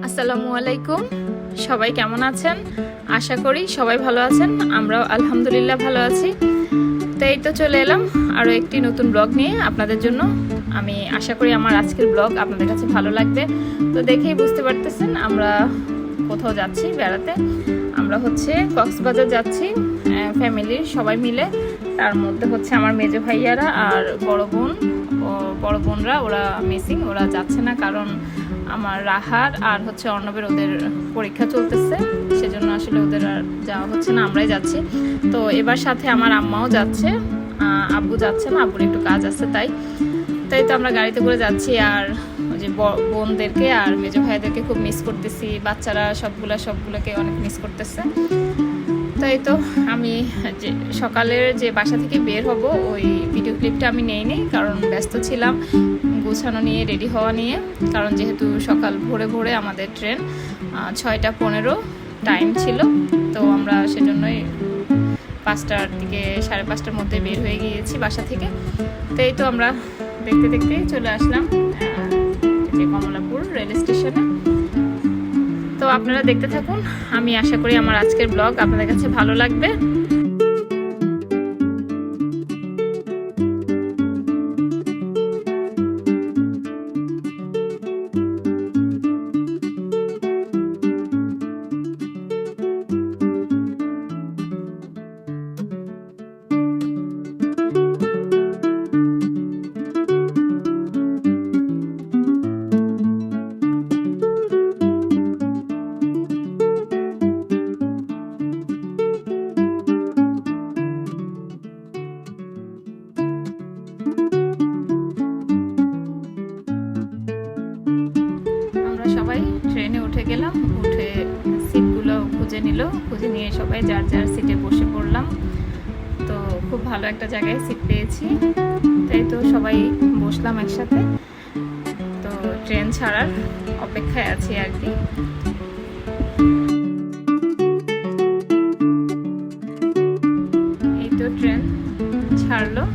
আসসালামু আলাইকুম। সবাই কেমন আছেন? আশা করি সবাই ভালো আছেন। আমরাও আলহামদুলিল্লাহ ভালো আছি। তো এই তো চলে এলাম আরও একটি নতুন ব্লগ নিয়ে আপনাদের জন্য। আমি আশা করি আমার আজকের ব্লগ আপনাদের কাছে ভালো লাগবে। তো দেখেই বুঝতে পারতেছেন আমরা কোথাও যাচ্ছি বেড়াতে। আমরা হচ্ছে কক্সবাজার যাচ্ছি ফ্যামিলির সবাই মিলে। তার মধ্যে হচ্ছে আমার মেজো ভাইয়ারা আর বড় বোনরা, ওরা মিসিং, ওরা যাচ্ছে না কারণ আমার রাহার আর হচ্ছে অর্ণবের ওদের পরীক্ষা চলতেছে, সেজন্য আসলে ওদের আর যাওয়া হচ্ছে না, আমরাই যাচ্ছি। তো এবার সাথে আমার আম্মাও যাচ্ছে, আব্বু যাচ্ছে না, আব্বুর একটু কাজ আছে তাই তো আমরা গাড়িতে করে যাচ্ছি। আর ওই যে বোনদেরকে আর মেজো ভাইদেরকে খুব মিস করতেছি, বাচ্চারা সবগুলোকে অনেক মিস করতেছে। তাই তো আমি যে সকালের যে বাসা থেকে বের হব ওই ভিডিও ক্লিপটা আমি নেইনি, কারণ ব্যস্ত ছিলাম গোছানো নিয়ে, রেডি হওয়া নিয়ে। কারণ যেহেতু সকাল ভোরে আমাদের ট্রেন 6:15 টাইম ছিল, তো আমরা সেজন্যই 5টার দিকে 5:30টার মধ্যে বের হয়ে গিয়েছি বাসা থেকে। তো এই তো আমরা দেখতে চলে আসলাম যে কমলাপুর রেল স্টেশনে। তো আপনারা দেখতে থাকুন, আমি আশা করি আমার আজকের ব্লগ আপনাদের কাছে ভালো লাগবে। সবাই ট্রেনে উঠে গেলাম, উঠে সিটগুলো খুঁজে নিয়ে সবাই যার সিটে বসে পড়লাম। তো খুব ভালো একটা জায়গায় সিট পেয়েছি, তাই তো সবাই বসলাম একসাথে। তো ট্রেন ছাড়ার অপেক্ষায় আছি আর কি। এই তো ট্রেন ছাড়লো।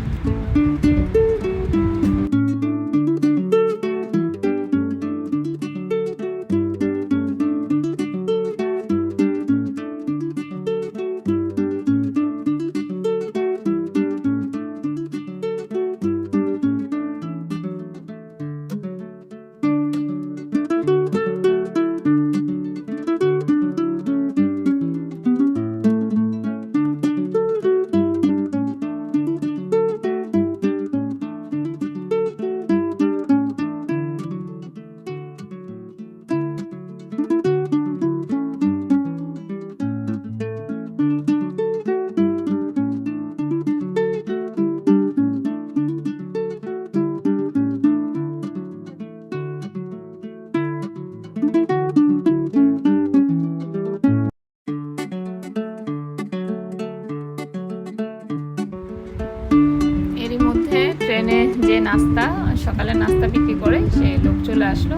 এরই মধ্যে ট্রেনে যে নাস্তা, সকালের নাস্তা বিক্রি করে সেই লোক চলে আসলো।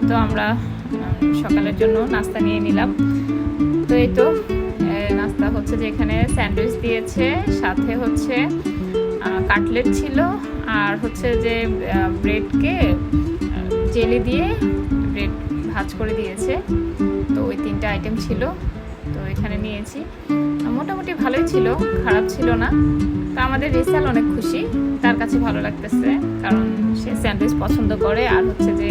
তো আমরা সকালের জন্য নাস্তা নিয়ে নিলাম। তো এই তো নাস্তা হচ্ছে যে এখানে স্যান্ডউইচ দিয়েছে, সাথে হচ্ছে কাটলেট ছিল, আর হচ্ছে যে ব্রেডকে জেলি দিয়ে ব্রেড ভাজ করে দিয়েছে। তো ওই 3টা আইটেম ছিল, তো এখানে নিয়েছি। মোটামুটি ভালোই ছিল, খারাপ ছিল না। তো আমাদের রিসাল অনেক খুশি, তার কাছে ভালো লাগতেছে, কারণ সে স্যান্ডউইচ পছন্দ করে। আর হচ্ছে যে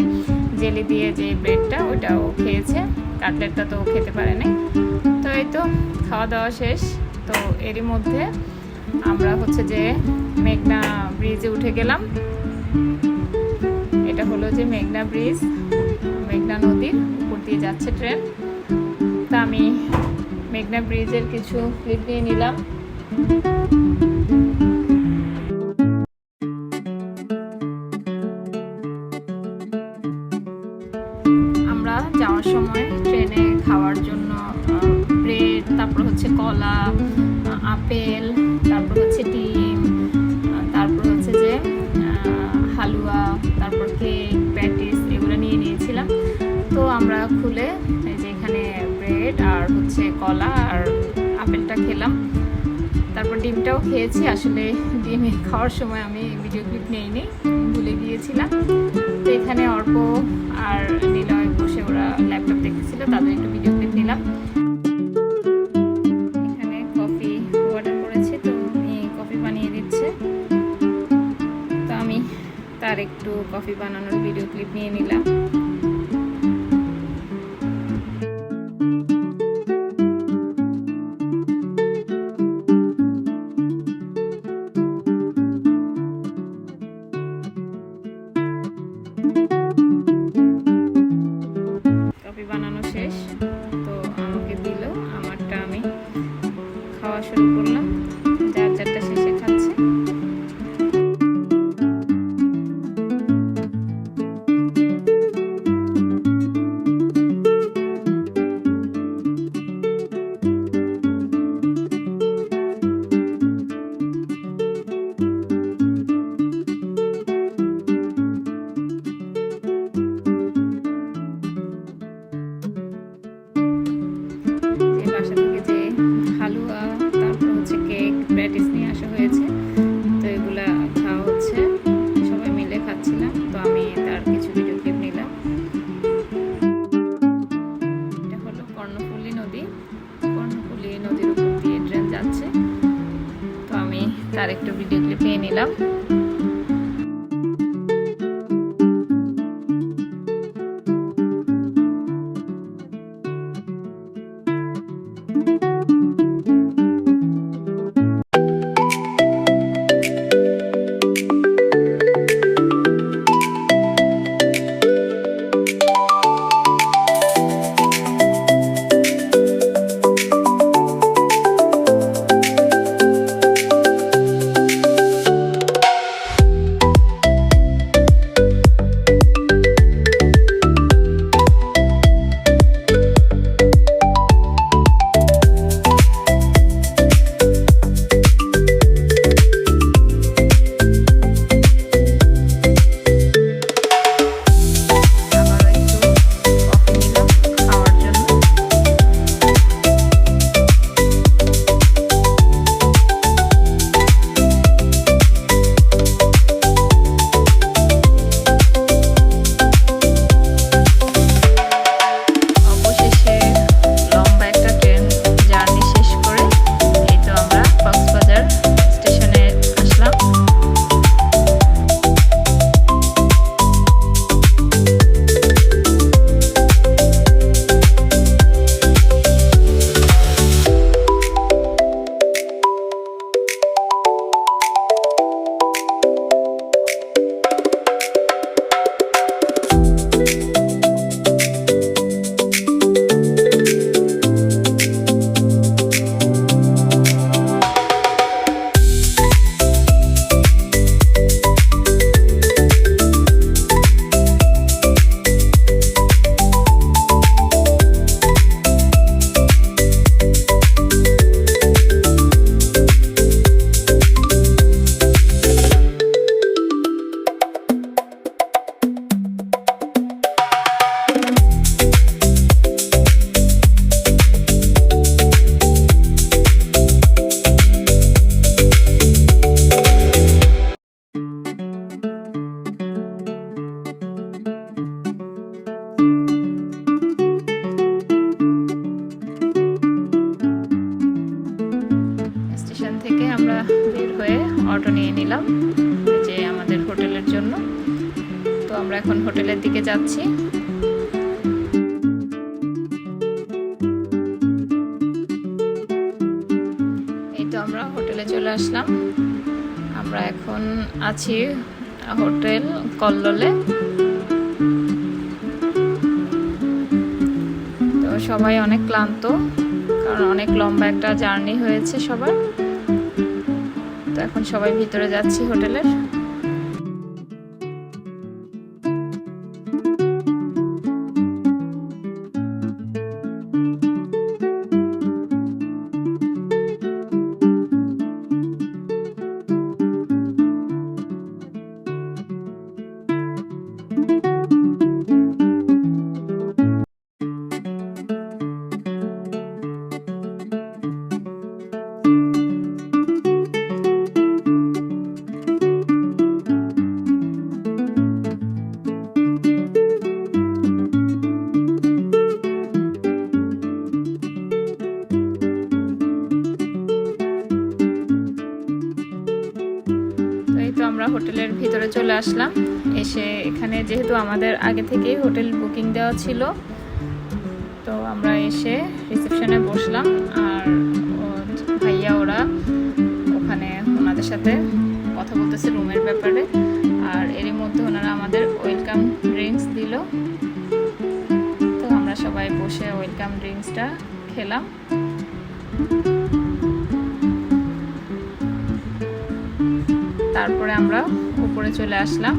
জেলি দিয়ে যে ব্রেডটা ওইটাও খেয়েছে, কাটলেটটা তো খেতে পারেনি। তো এই তো খাওয়া দাওয়া শেষ। তো এরই মধ্যে আমরা হচ্ছে যে মেঘনা ব্রিজে উঠে গেলাম। এটা হলো যে মেঘনা ব্রিজ, মেঘনা নদীর উপর দিয়ে যাচ্ছে ট্রেন। তা আমি মেঘনা ব্রিজের কিছু ক্লিপ নিয়ে নিলাম। আমরা যাওয়ার সময় ট্রেনে খাওয়ার জন্য ব্রেড, তারপর হচ্ছে কলা, আপেল, তারপর হচ্ছে ডিম, তারপর হচ্ছে যে হালুয়া, তারপর কেক, প্যাটিস, এগুলো নিয়েছিলাম। তো আমরা খুলে এই যে এখানে ব্রেড আর হচ্ছে কলা আর আপেলটা খেলাম। তারপর ডিমটাও খেয়েছি। আসলে ডিম খাওয়ার সময় আমি ভিডিও ক্লিপ নেইনি, ভুলে গিয়েছিলাম। তো এখানে অর্ক আর নিলয় বসে ওরা ল্যাপটপ দেখতে কফি বানানোর ভিডিও ক্লিপ নিয়ে নিলাম। কফি বানানো শেষ, তো আমাকে দিল, আমারটা আমি খাওয়া শুরু করলাম। যার যারটা শেষে খাচ্ছে। বাসা থেকে যে হালুয়া, তারপর হচ্ছে কেক, প্যাটিস নিয়ে আসা হয়েছে, তো এগুলা খাওয়া হচ্ছে, সবাই মিলে খাচ্ছিলাম। তো আমি তার কিছু ভিডিও ক্লিপ নিলাম। এটা হলো কর্ণফুলী নদী। কর্ণফুলী নদীর উপর দিয়ে ট্রেন যাচ্ছে, তো আমি তার একটু ভিডিও ক্লিপ নিয়ে নিলাম। থেকে আমরা বের হয়ে অটো নিয়ে নিলাম যে আমাদের হোটেলের জন্য। তো আমরা এখন হোটেলের দিকে যাচ্ছি। এই তো আমরা হোটেলে চলে আসলাম। আমরা এখন আছি হোটেল কল্লোলে। তো সবাই অনেক ক্লান্ত, কারণ অনেক লম্বা একটা জার্নি হয়েছে সবার। তো এখন সবাই ভিতরে যাচ্ছি হোটেলের। হোটেলের ভিতরে চলে আসলাম। এসে এখানে যেহেতু আমাদের আগে থেকেই হোটেল বুকিং দেওয়া ছিল, তো আমরা এসে রিসেপশনে বসলাম। আর ভাইয়া ওরা ওখানে ওনাদের সাথে কথা বলতেছে রুমের ব্যাপারে। আর এরই মধ্যে ওনারা আমাদের ওয়েলকাম ড্রিঙ্কস দিল। তো আমরা সবাই বসে ওয়েলকাম ড্রিঙ্কসটা খেলাম। তারপরে আমরা উপরে চলে আসলাম,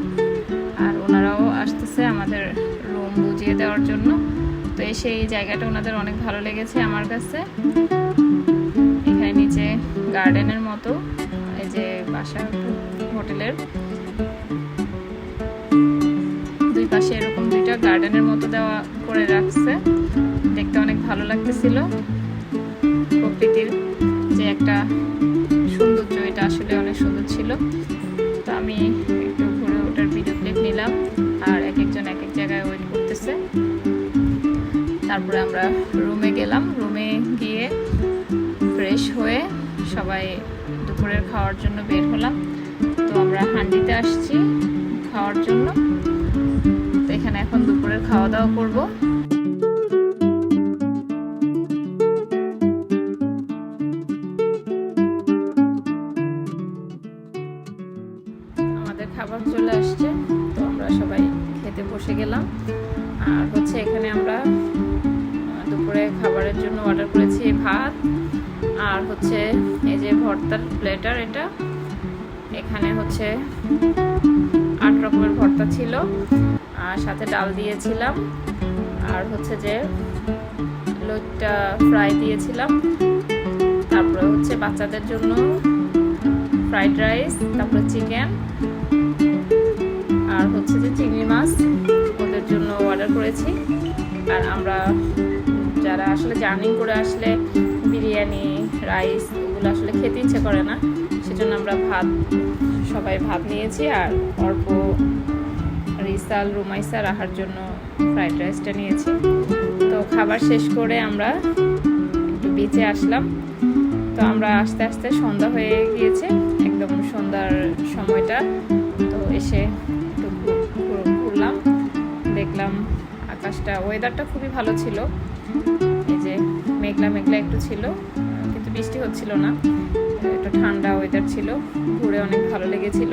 আর ওনারাও আসতেছে আমাদের রুম বুঝিয়ে দেওয়ার জন্য। তো এসে এই জায়গাটা ওনাদের অনেক ভালো লেগেছে আমার কাছে। এখানে নিচে গার্ডেনের মতো, এই যে বাসা হোটেলের দুই পাশে এরকম দুইটা গার্ডেনের মতো দেওয়া করে রাখছে, দেখতে অনেক ভালো লাগতেছিল। প্রকৃতির যে একটা সৌন্দর্য, এটা আসলে অনেক সুন্দর ছিল। তো আমি একটু ঘুরে ওটার ভিডিও ক্লিপ নিলাম, আর এক একজন এক এক জায়গায় ওয়েট করতেছে। তারপরে আমরা রুমে গেলাম। রুমে গিয়ে ফ্রেশ হয়ে সবাই দুপুরের খাওয়ার জন্য বের হলাম। তো আমরা হান্ডিতে আসছি খাওয়ার জন্য। তো এখানে এখন দুপুরের খাওয়া দাওয়া করবো। খাবার চলে আসছে, তো আমরা সবাই খেতে বসে গেলাম। আর হচ্ছে এখানে আমরা দুপুরে খাবারের জন্য অর্ডার করেছি ভাত, আর হচ্ছে এই যে ভর্তার প্লেটার। এটা এখানে হচ্ছে 8 রকমের ভর্তা ছিল, আর সাথে ডাল দিয়েছিলাম, আর হচ্ছে যে লইট্টা ফ্রাই দিয়েছিলাম। তারপরে হচ্ছে বাচ্চাদের জন্য ফ্রাইড রাইস, তারপরে চিকেন, আর হচ্ছে যে চিংড়ি মাছ ওদের জন্য অর্ডার করেছি। আর আমরা যারা আসলে জার্নি করে আসলে বিরিয়ানি, রাইস ওগুলো আসলে খেতে ইচ্ছে করে না, সেজন্য আমরা সবাই ভাত নিয়েছি। আর অল্প রিসাল, রুমাইসা, রাহার জন্য ফ্রাইড রাইসটা নিয়েছি। তো খাবার শেষ করে আমরা একটু বিচে আসলাম। তো আমরা আস্তে আস্তে সন্ধ্যা হয়ে গিয়েছে, একদম সন্ধ্যার সময়টা। তো এসে একটু ঘুরলাম, দেখলাম আকাশটা, ওয়েদারটা খুবই ভালো ছিল। এই যে মেঘলা মেঘলা একটু ছিল, কিন্তু বৃষ্টি হচ্ছিল না, একটু ঠান্ডা ওয়েদার ছিল। ঘুরে অনেক ভালো লেগেছিল।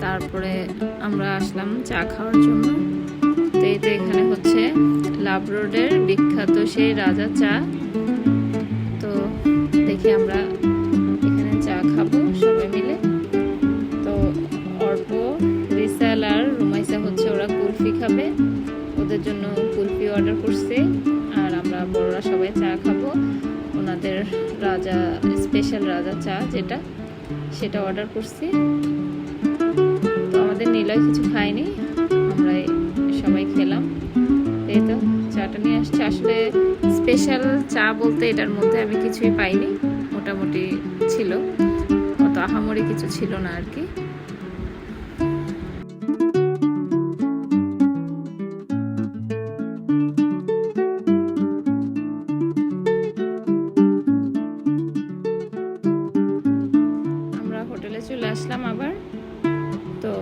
তারপরে আমরা আসলাম চা খাওয়ার জন্য। তো এই তো এখানে হচ্ছে লাভ রোডের বিখ্যাত সেই রাজা চা। তো দেখি আমরা এখানে চা খাবো সবাই মিলে। তো অর্প, রিসাল আর রুমাইসা হচ্ছে ওরা কুলফি খাবে, ওদের জন্য কুলফি অর্ডার করছে। আর আমরা বড়রা আমরা সবাই চা খাবো। ওনাদের রাজা স্পেশাল রাজা চা যেটা, সেটা অর্ডার করছি। তো আমাদের নিলয় কিছু খায়নি, আমরা সবাই খেলাম। এই তো চাটা নিয়ে আসছে। আসলে স্পেশাল চা বলতে এটার মধ্যে আমি কিছুই পাইনি, মোটামুটি ছিল, অত আহামরি কিছু ছিল না আর কি। আমরা হোটেলে চলে আসলাম আবার, তো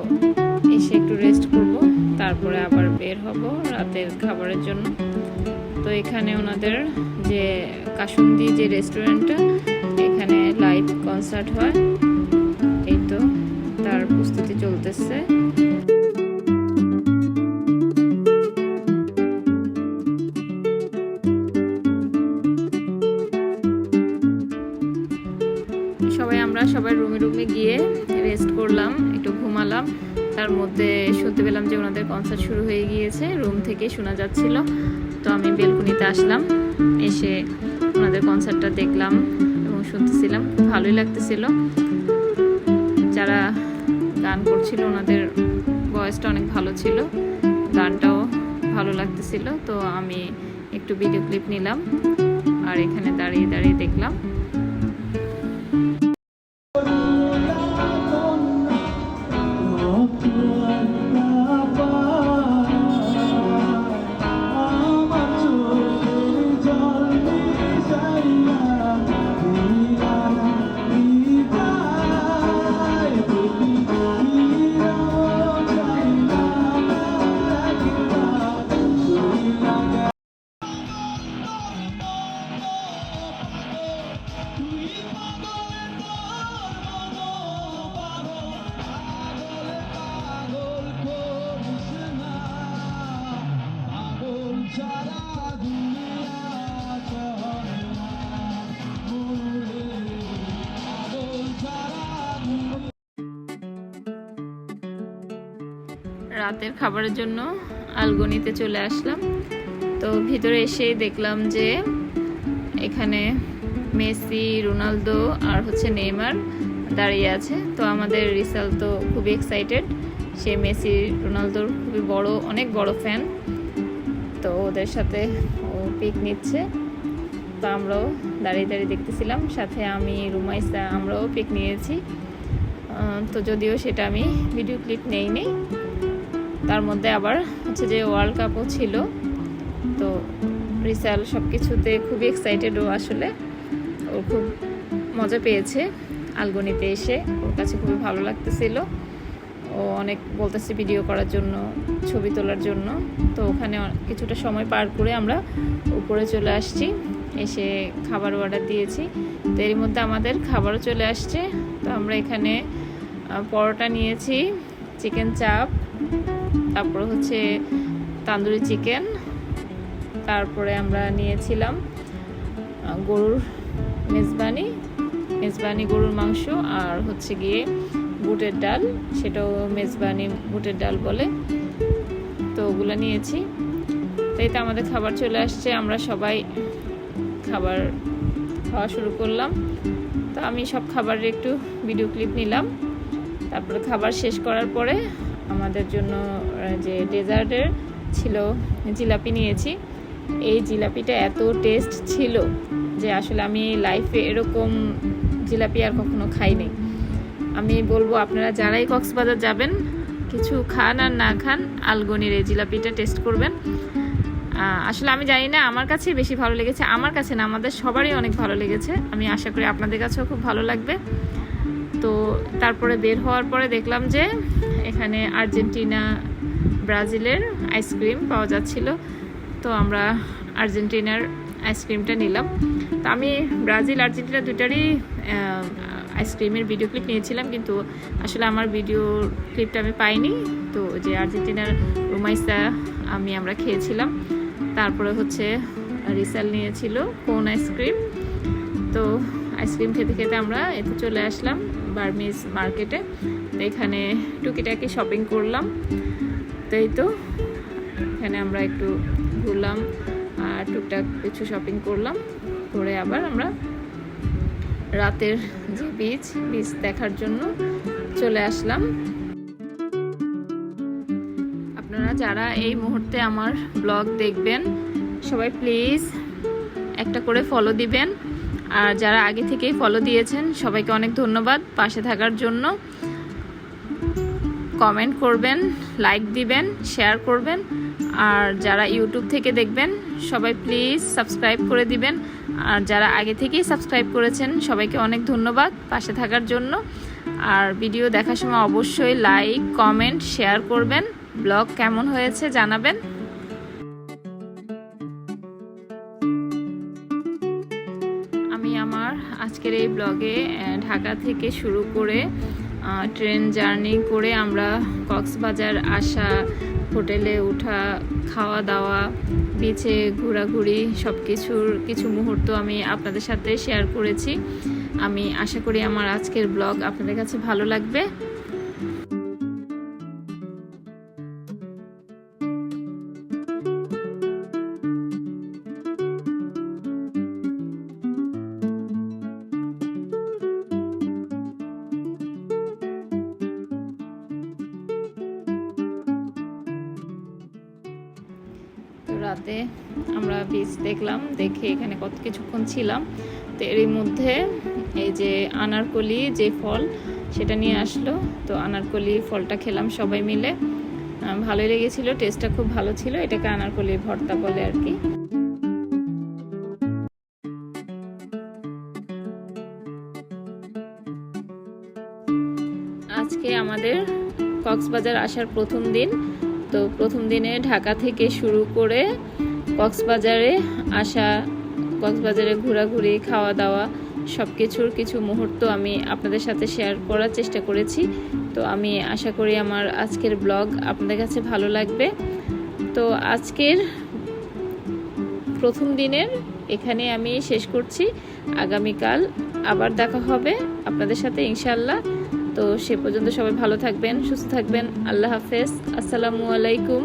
এসে একটু রেস্ট করব, তারপরে আবার বের হব রাতের খাবারের জন্য। তো এখানে ওনাদের যে কাসুন্দি যে রেস্টুরেন্টটা, এখানে লাইভ কনসার্ট হয়, এই তো তার প্রস্তুতি চলতেছে। সবাই রুমে গিয়ে রেস্ট করলাম, একটু ঘুমালাম। তার মধ্যে শুনতে পেলাম যে ওনাদের কনসার্ট শুরু হয়ে গিয়েছে, রুম থেকে শোনা যাচ্ছিল। তো আমি বেলকনিতে আসলাম, এসে ওনাদের কনসার্টটা দেখলাম এবং শুনতেছিলাম, খুব ভালোই লাগতেছিল। যারা গান করছিল ওনাদের ভয়েসটা অনেক ভালো ছিল, গানটাও ভালো লাগতেছিল। তো আমি একটু ভিডিও ক্লিপ নিলাম আর এখানে দাঁড়িয়ে দাঁড়িয়ে দেখলাম। রাতের খাবারের জন্য আলগনিতে চলে আসলাম। তো ভিতরে এসেই দেখলাম যে এখানে মেসি, রোনালদো আর হচ্ছে নেইমার দাঁড়িয়ে আছে। তো আমাদের রিসাল তো খুবই এক্সাইটেড, সে মেসি রোনালদোর খুবই অনেক বড় ফ্যান। তো ওদের সাথে ও পিক নিচ্ছে, তো আমরাও দাঁড়িয়ে দাঁড়িয়ে দেখতেছিলাম। সাথে আমি, রুমাইসা, আমরাও পিক নিয়েছি। তো যদিও সেটা আমি ভিডিও ক্লিপ নেইনি। তার মধ্যে আবার হচ্ছে যে ওয়ার্ল্ড কাপও ছিল। তো রিসাল সব কিছুতে খুবই এক্সাইটেড, ও আসলে ও খুব মজা পেয়েছে আলগনিতে এসে, ওর কাছে খুবই ভালো লাগতেছিল। ও অনেক বলতেছে ভিডিও করার জন্য, ছবি তোলার জন্য। তো ওখানে কিছুটা সময় পার করে আমরা উপরে চলে আসছি, এসে খাবার অর্ডার দিয়েছি। তো এর মধ্যে আমাদের খাবারও চলে আসছে। তো আমরা এখানে পরোটা নিয়েছি, চিকেন চাপ, তারপর হচ্ছে তান্দুরি চিকেন, তারপরে আমরা নিয়েছিলাম গরুর মেজবানি গরুর মাংস, আর হচ্ছে গিয়ে বুটের ডাল, সেটাও মেজবানি বুটের ডাল বলে। তো ওগুলো নিয়েছি। তাই তো আমাদের খাবার চলে আসছে, আমরা সবাই খাবার খাওয়া শুরু করলাম। তো আমি সব খাবারের একটু ভিডিও ক্লিপ নিলাম। তারপরে খাবার শেষ করার পরে আমাদের জন্য যে ডেজার্টের ছিল জিলাপি নিয়েছি। এই জিলাপিটা এত টেস্ট ছিল যে আসলে আমি লাইফে এরকম জিলাপি আর কখনো খাইনি। আমি বলবো আপনারা যারাই কক্সবাজার যাবেন, কিছু খান আর না খান, আলগনির এই জিলাপিটা টেস্ট করবেন। আসলে আমি জানি না, আমার কাছে বেশি ভালো লেগেছে, আমার কাছে না, আমাদের সবারই অনেক ভালো লেগেছে। আমি আশা করি আপনাদের কাছেও খুব ভালো লাগবে। তো তারপরে বের হওয়ার পরে দেখলাম যে এখানে আর্জেন্টিনা, ব্রাজিলের আইসক্রিম পাওয়া যাচ্ছিল। তো আমরা আর্জেন্টিনার আইসক্রিমটা নিলাম। তো আমি ব্রাজিল, আর্জেন্টিনা দুটারই আইসক্রিমের ভিডিও ক্লিপ নিয়েছিলাম, কিন্তু আসলে আমার ভিডিও ক্লিপটা আমি পাইনি। তো যে আর্জেন্টিনার রুমাইসা আমরা খেয়েছিলাম। তারপরে হচ্ছে রিসাল নিয়েছিল কোন আইসক্রিম। তো আইসক্রিম খেতে খেতে আমরা এতে চলে আসলাম বার্মিজ মার্কেটে। তো এখানে টুকিটাকি শপিং করলাম। তো এই তো এখানে আমরা একটু ঘুরলাম, আর টুকটাক কিছু শপিং করলাম, করে আবার আমরা রাতের যে বিচ দেখার জন্য চলে আসলাম। আপনারা যারা এই মুহূর্তে আমার ব্লগ দেখবেন সবাই প্লিজ একটা করে ফলো দিবেন, আর যারা আগে থেকেই ফলো দিয়েছেন সবাইকে অনেক ধন্যবাদ পাশে থাকার জন্য। কমেন্ট করবেন, লাইক দিবেন, শেয়ার করবেন, আর যারা ইউটিউব থেকে দেখবেন সবাই প্লিজ সাবস্ক্রাইব করে দিবেন। আর যারা আগে থেকেই সাবস্ক্রাইব করেছেন সবাইকে অনেক ধন্যবাদ পাশে থাকার জন্য। আর ভিডিও দেখার সময় অবশ্যই লাইক, কমেন্ট, শেয়ার করবেন। ব্লগ কেমন হয়েছে জানাবেন। আমি আমার আজকের এই ব্লগে ঢাকা থেকে শুরু করে ট্রেন জার্নি করে আমরা কক্সবাজার আসা, হোটেলে ওঠা, খাওয়া দাওয়া, বিচে ঘোরাঘুরি সব কিছু মুহূর্ত আমি আপনাদের সাথে শেয়ার করেছি। আমি আশা করি আমার আজকের ব্লগ আপনাদের কাছে ভালো লাগবে। রাতে আমরা বিচ দেখলাম, দেখে এখানে কত কিছুক্ষণ ছিলাম। তো এরই মধ্যে এই যে আনারকলি যে ফল সেটা নিয়ে আসলো, তো আনারকলি ফলটা খেলাম সবাই মিলে, ভালোই লেগেছিল, টেস্টটা খুব ভালো ছিল। এটাকে আনারকলির ভর্তা বলে আর কি। আজকে আমাদের কক্সবাজার আসার প্রথম দিন। তো প্রথম দিনে ঢাকা থেকে শুরু করে কক্সবাজারে আসা, কক্সবাজারে ঘোরাঘুরি, খাওয়া দাওয়া সব কিছুর কিছু মুহূর্ত আমি আপনাদের সাথে শেয়ার করার চেষ্টা করেছি। তো আমি আশা করি আমার আজকের ব্লগ আপনাদের কাছে ভালো লাগবে। তো আজকের প্রথম দিনের এখানে আমি শেষ করছি। আগামীকাল আবার দেখা হবে আপনাদের সাথে ইনশাআল্লাহ। তো সে পর্যন্ত সবাই ভালো থাকবেন, সুস্থ থাকবেন। আল্লাহ হাফেজ, আসসালামু আলাইকুম।